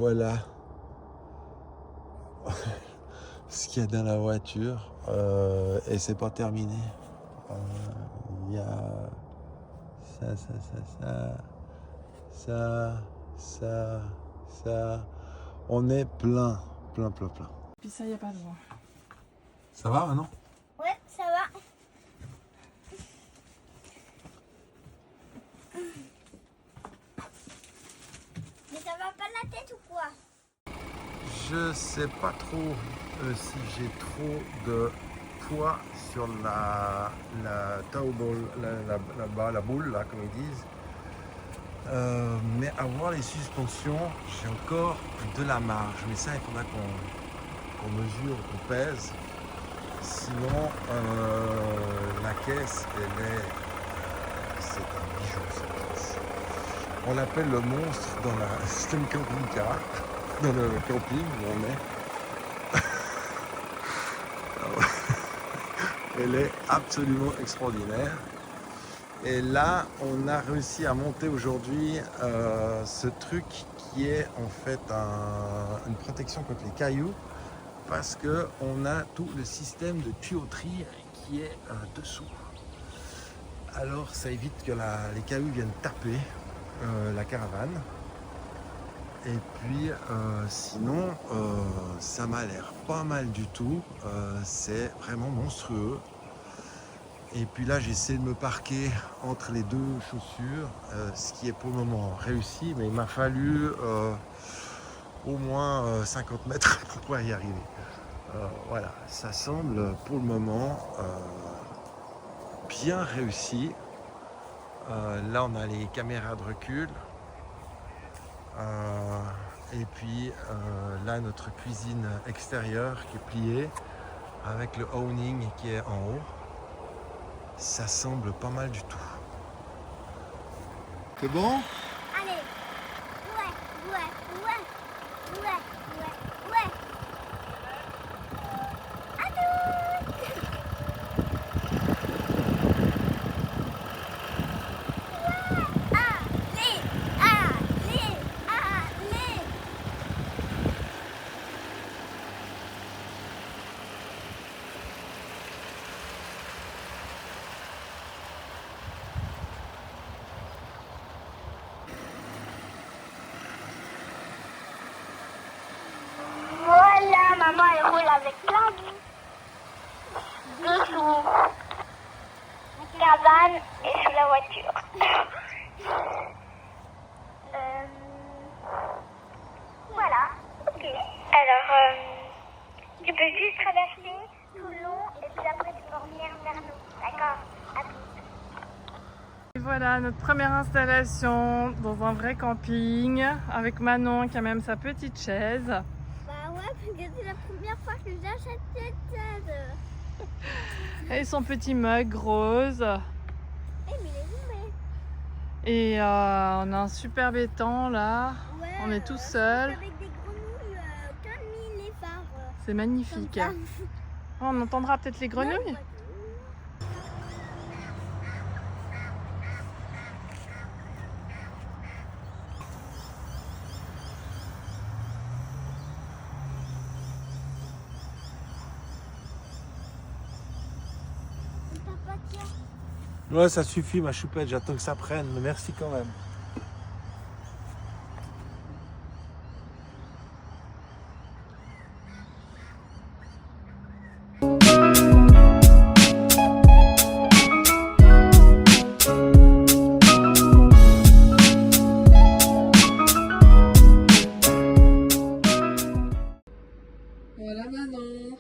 voilà ce qu'il y a dans la voiture. Et c'est pas terminé. Il y a ça. On est plein. Puis ça, y a pas de vent. Ça va maintenant? Ouais, ça va. Mais ça va pas la tête ou quoi? Je sais pas trop si j'ai trop de poids sur la toe ball, la boule là comme ils disent. Mais avoir les suspensions, j'ai encore de la marge. Mais ça, il faudra qu'on mesure, qu'on pèse. Sinon, la caisse, c'est un bijou cette caisse. On l'appelle le monstre dans la système camping-car, dans le camping où on est. Elle est absolument extraordinaire. Et là, on a réussi à monter aujourd'hui ce truc qui est en fait une protection contre les cailloux, parce qu'on a tout le système de tuyauterie qui est dessous. Alors ça évite que les cailloux viennent taper la caravane. Et puis sinon, ça m'a l'air pas mal du tout. C'est vraiment monstrueux. Et puis là, j'essaie de me parquer entre les deux chaussures, ce qui est pour le moment réussi, mais il m'a fallu au moins 50 mètres pour pouvoir y arriver. Voilà, ça semble pour le moment bien réussi. Là, on a les caméras de recul. Et puis là, notre cuisine extérieure qui est pliée avec le awning qui est en haut. Ça semble pas mal du tout. C'est bon? Allez. Ouais. À tous. Allez. Voilà, maman elle roule avec plein de sous cabane et sous la voiture. Voilà, ok. Alors, tu peux juste traverser tout le long et puis après tu peux revenir vers nous. D'accord? À plus. Et voilà notre première installation dans un vrai camping avec Manon qui a même sa petite chaise. Bah ouais, parce que c'est la première fois que j'achète cette chaise. Et son petit mug rose. Eh mais il est tombé. Et on a un superbe étang là. Ouais, On est tout seul. avec des grenouilles comme les phares. C'est magnifique. Comme Oh, on entendra peut-être les grenouilles. ça. T'as pas de chien. Ouais, ça suffit ma choupette, j'attends que ça prenne, mais merci quand même. Voilà Manon.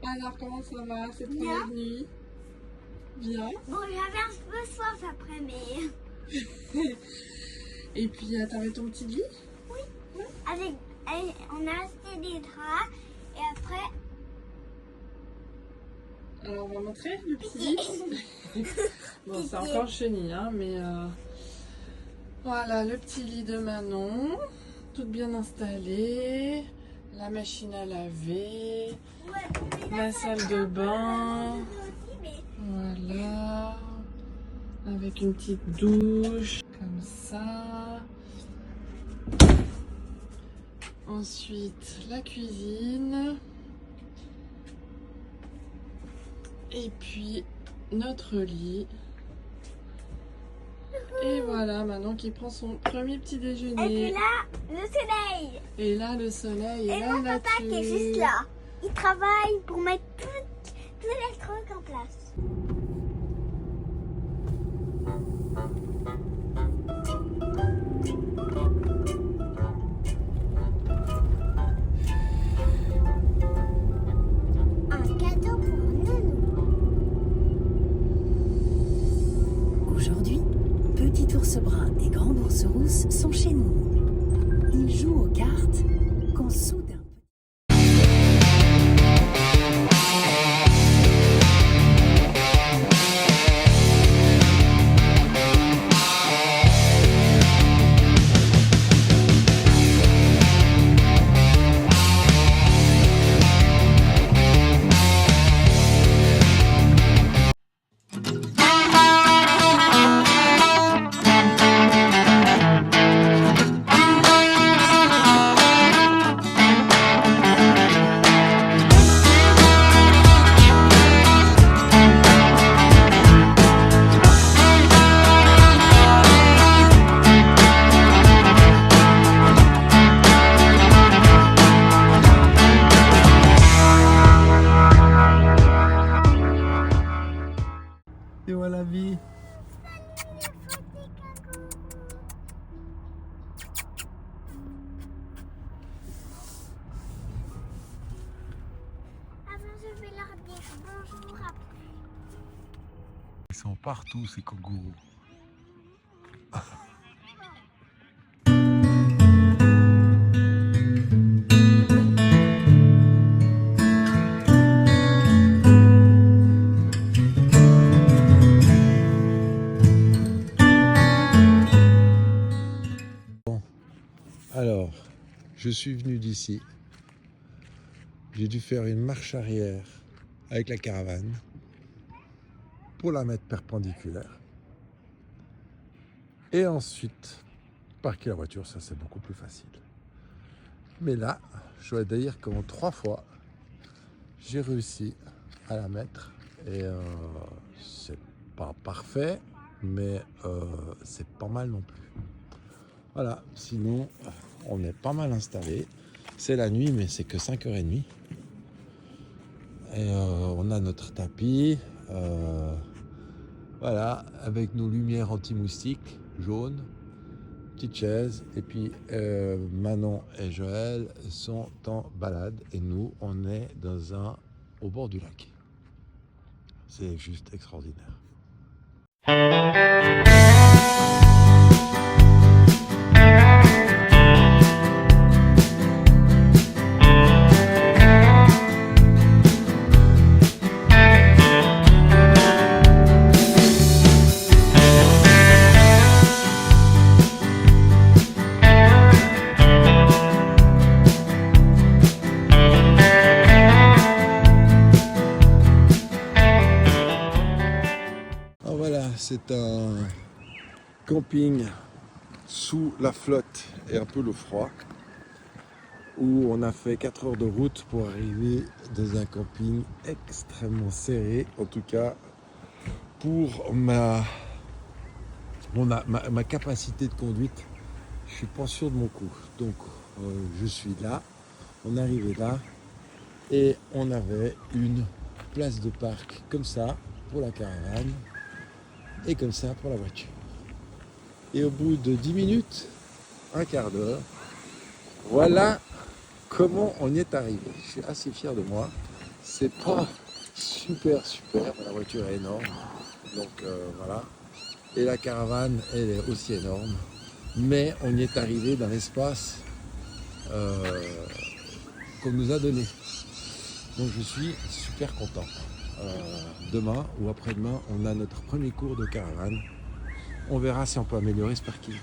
Alors comment ça va cette Bien. première nuit? Bien. Bon, j'avais un peu soif après, mais... Et puis t'avais ton petit lit? On a acheté des draps et après... Alors on va montrer le petit lit. Bon c'est encore chenille hein, mais voilà le petit lit de Manon, tout bien installé, la machine à laver, la salle de bain, voilà, avec une petite douche comme ça. Ensuite, la cuisine. Et puis, notre lit. Et voilà, Manon qui prend son premier petit déjeuner. Et puis là, le soleil. Et là, le soleil et Et la mon papa qui est nature. juste là. Il travaille pour mettre tous les trucs en place. Un cadeau pour Nounou. Aujourd'hui, Petit ours brun et Grande ours rousse sont chez nous. Ils jouent aux cartes quand soudain... Et voilà la vie. Avant, je vais leur dire bonjour après. Ils sont partout ces kangourous. Alors, je suis venu d'ici. J'ai dû faire une marche arrière avec la caravane pour la mettre perpendiculaire. Et ensuite, parquer la voiture, ça c'est beaucoup plus facile. Mais là, je dois dire qu'en 3 fois, j'ai réussi à la mettre. Et c'est pas parfait, mais c'est pas mal non plus. Voilà, sinon on est pas mal installé. C'est la nuit, mais c'est que 5h30. Et on a notre tapis, voilà, avec nos lumières anti-moustiques jaunes, petite chaise. Et puis Manon et Joël sont en balade et nous, on est au bord du lac. C'est juste extraordinaire. C'est un camping sous la flotte et un peu le froid, où on a fait 4 heures de route pour arriver dans un camping extrêmement serré. En tout cas, pour ma capacité de conduite, je suis pas sûr de mon coup. Donc je suis là, on est arrivé là et on avait une place de parc comme ça pour la caravane et comme ça pour la voiture. Et au bout de 10 minutes, un quart d'heure, voilà comment on y est arrivé. Je suis assez fier de moi. C'est pas super, la voiture est énorme, donc voilà. Et la caravane, elle est aussi énorme, mais on y est arrivé dans l'espace qu'on nous a donné. Donc je suis super content. Demain ou après-demain, on a notre premier cours de caravane. On verra si on peut améliorer ce parking.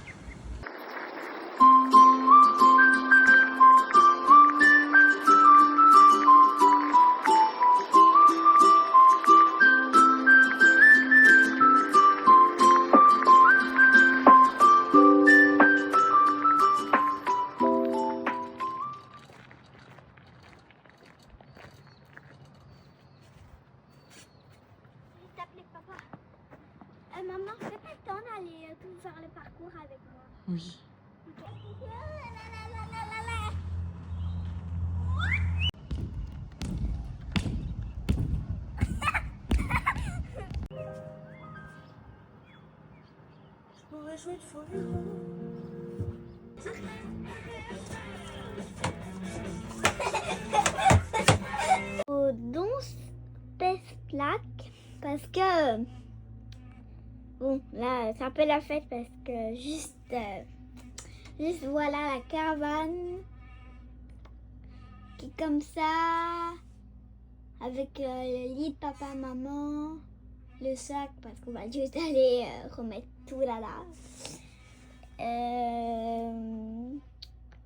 Oui. Dans cette plaque parce que bon là c'est un peu la fête parce que juste voilà la caravane qui est comme ça avec le lit de papa maman, le sac parce qu'on va juste aller remettre tout là.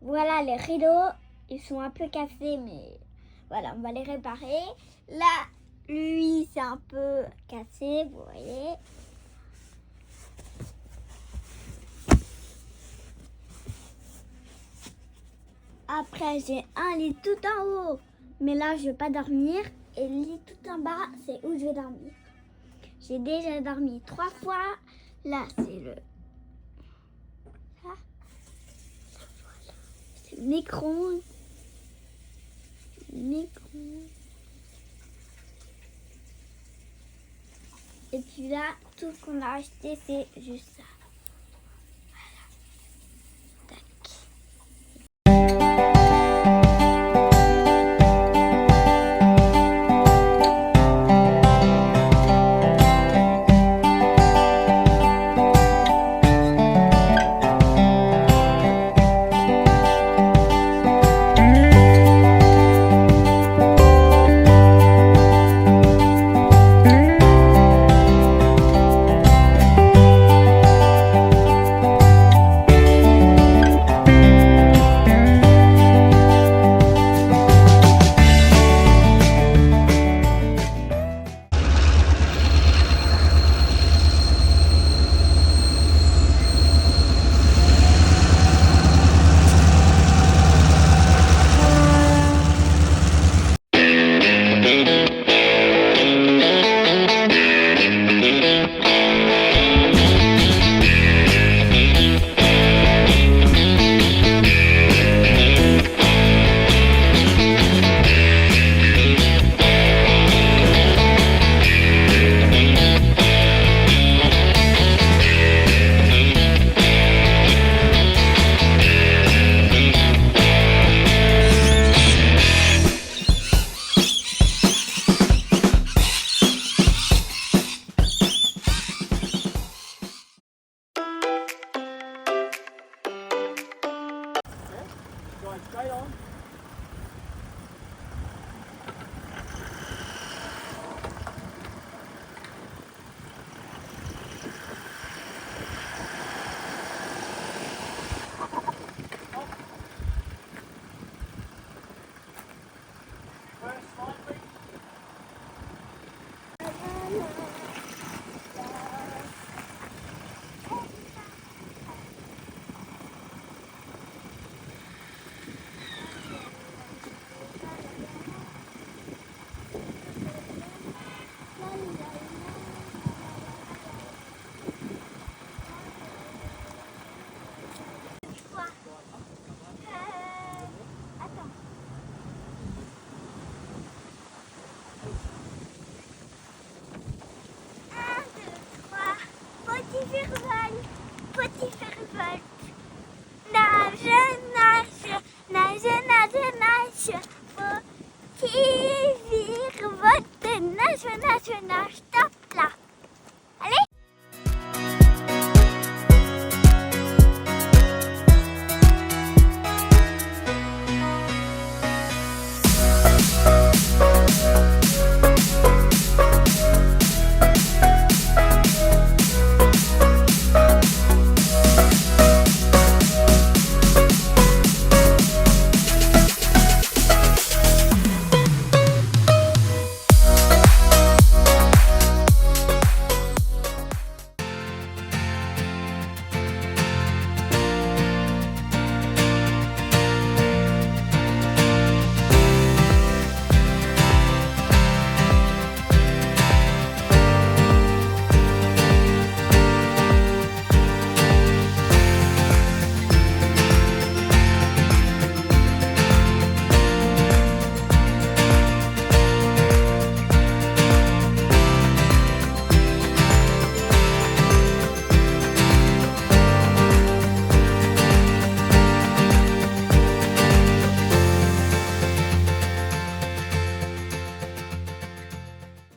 Voilà les rideaux, ils sont un peu cassés mais voilà, on va les réparer. Là, lui, c'est un peu cassé, vous voyez. Après, j'ai un lit tout en haut, mais là, je vais pas dormir. Et le lit tout en bas, c'est où je vais dormir. J'ai déjà dormi 3 fois. Là, c'est le... Là. C'est le micro-ondes. Et puis là, tout ce qu'on a acheté, c'est juste ça. Voilà. Tac. Going straight on.